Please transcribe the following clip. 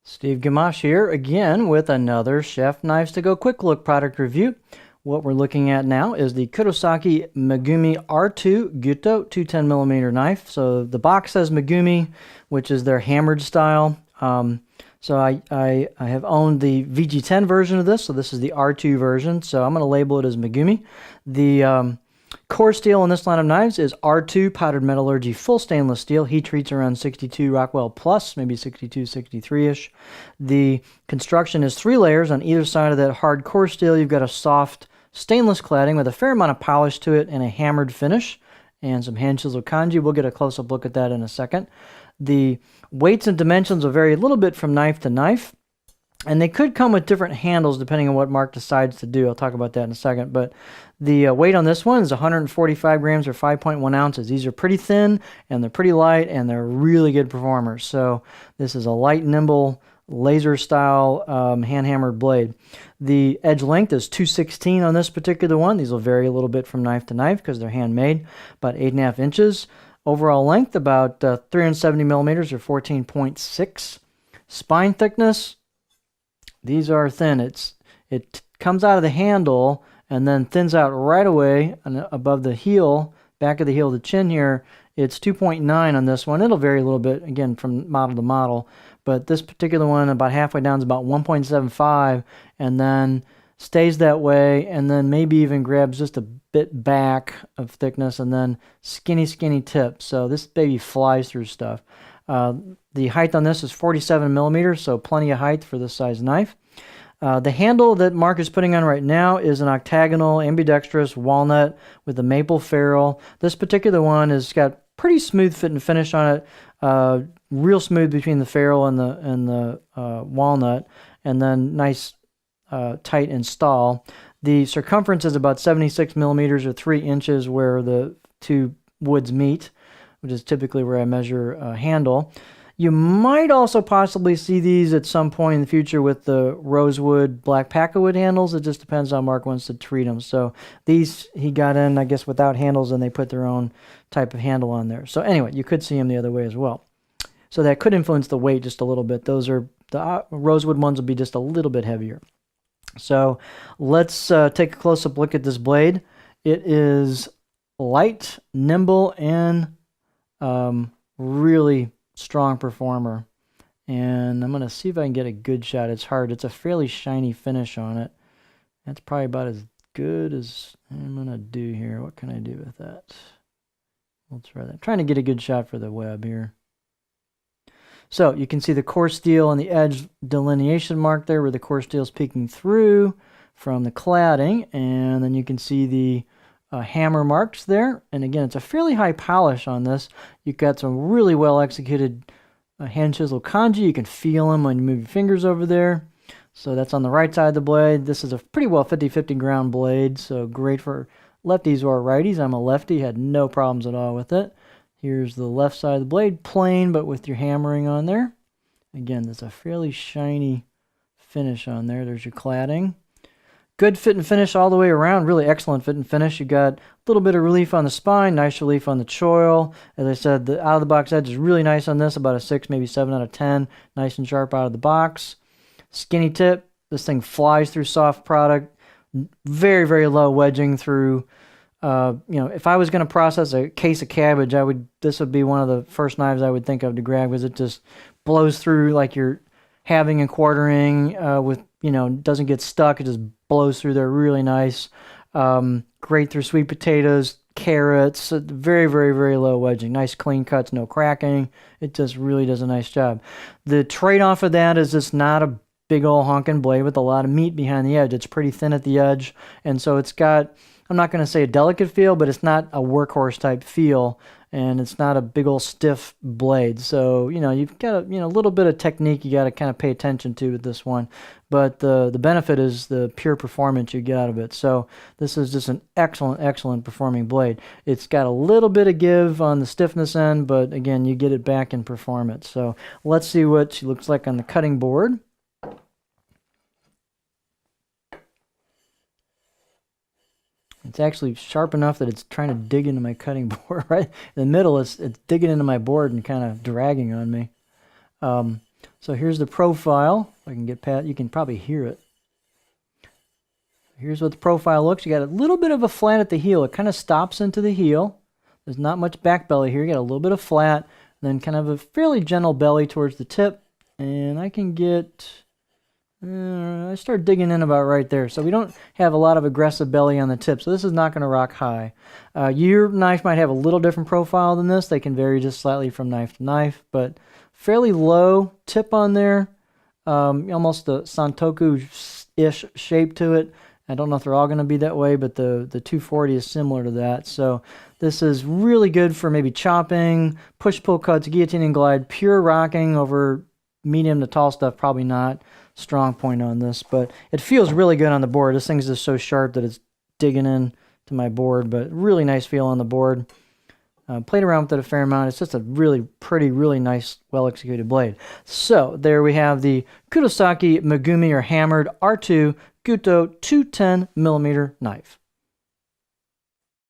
Steve Gamache here again with another Chef Knives to Go quick look product review. What we're looking at now is the Kurosaki Megumi R-2 Gyuto 210mm knife. So the box says Megumi, which is their hammered style. So I have owned the VG10 version of this, so this is the R2 version. So I'm going to label it as Megumi. The core steel in this line of knives is R2 powdered metallurgy full stainless steel. Heat treats around 62 Rockwell plus, maybe 62, 63-ish. The construction is 3 layers. On either side of that hard core steel, you've got a soft stainless cladding with a fair amount of polish to it and a hammered finish and some hand chisel kanji. We'll get a close-up look at that in a second. The weights and dimensions will vary a little bit from knife to knife. And they could come with different handles depending on what Mark decides to do. I'll talk about that in a second. But the weight on this one is 145 grams or 5.1 ounces. These are pretty thin and they're pretty light and they're really good performers. So this is a light, nimble, laser style hand hammered blade. The edge length is 216 on this particular one. These will vary a little bit from knife to knife because they're handmade, about 8.5 inches. Overall length about 370 millimeters or 14.6. Spine thickness. These are thin. It comes out of the handle and then thins out right away above the heel, back of the heel, the chin here. It's 2.9 on this one. It'll vary a little bit, again, from model to model. But this particular one, about halfway down, is about 1.75 and then stays that way and then maybe even grabs just a bit back of thickness and then skinny, skinny tip. So this baby flies through stuff. The height on this is 47 millimeters, so plenty of height for this size knife. The handle that Mark is putting on right now is an octagonal ambidextrous walnut with a maple ferrule. This particular one has got pretty smooth fit and finish on it, real smooth between the ferrule and the walnut, and then nice tight install. The circumference is about 76 millimeters or 3 inches where the two woods meet, which is typically where I measure a handle. You might also possibly see these at some point in the future with the rosewood black packawood handles. It just depends how Mark wants to treat them. So these he got in, I guess, without handles, and they put their own type of handle on there. So anyway, you could see them the other way as well. So that could influence the weight just a little bit. Those are the rosewood ones will be just a little bit heavier. So let's take a close-up look at this blade. It is light, nimble, and really strong performer. And I'm going to see if I can get a good shot. It's hard. It's a fairly shiny finish on it. That's probably about as good as I'm going to do here. What can I do with that? We'll try that. I'm trying to get a good shot for the web here. So you can see the core steel and the edge delineation mark there where the core steel is peeking through from the cladding. And then you can see the hammer marks there. And again, it's a fairly high polish on this. You've got some really well executed hand chisel kanji. You can feel them when you move your fingers over there. So that's on the right side of the blade. This is a pretty well 50-50 ground blade, so great for lefties or righties. I'm a lefty, had no problems at all with it. Here's the left side of the blade, plain, but with your hammering on there. Again, there's a fairly shiny finish on there. There's your cladding. Good fit and finish all the way around. Really excellent fit and finish. You got a little bit of relief on the spine, nice relief on the choil. As I said, the out-of-the-box edge is really nice on this, about a 6, maybe 7 out of 10. Nice and sharp out of the box. Skinny tip. This thing flies through soft product. Very, very low wedging through. If I was going to process a case of cabbage, this would be one of the first knives I would think of to grab because it just blows through like you're halving and quartering doesn't get stuck. It just blows through there really nice. Great through sweet potatoes, carrots, very, very, very low wedging. Nice clean cuts, no cracking. It just really does a nice job. The trade-off of that is it's not a big old honking blade with a lot of meat behind the edge. It's pretty thin at the edge, and so it's got, I'm not going to say a delicate feel, but it's not a workhorse type feel, and it's not a big old stiff blade. So, you've got a little bit of technique you got to kind of pay attention to with this one. But the benefit is the pure performance you get out of it. So this is just an excellent, excellent performing blade. It's got a little bit of give on the stiffness end, but again, you get it back in performance. So let's see what she looks like on the cutting board. It's actually sharp enough that it's trying to dig into my cutting board. Right in the middle, it's digging into my board and kind of dragging on me. So here's the profile. If I can get past, you can probably hear it. Here's what the profile looks. You got a little bit of a flat at the heel. It kind of stops into the heel. There's not much back belly here. You got a little bit of flat, then kind of a fairly gentle belly towards the tip. And I can get, I start digging in about right there. So we don't have a lot of aggressive belly on the tip. So this is not going to rock high. Your knife might have a little different profile than this. They can vary just slightly from knife to knife, but fairly low tip on there. Almost a Santoku-ish shape to it. I don't know if they're all going to be that way, but the 240 is similar to that. So this is really good for maybe chopping, push-pull cuts, guillotine glide, pure rocking over medium to tall stuff. Probably not strong point on this, but it feels really good on the board. This thing's just so sharp that it's digging in to my board, but really nice feel on the board. Played around with it a fair amount. It's just a really pretty, really nice, well-executed blade. So there we have the Kurosaki Megumi or hammered R-2 Gyuto 210mm knife.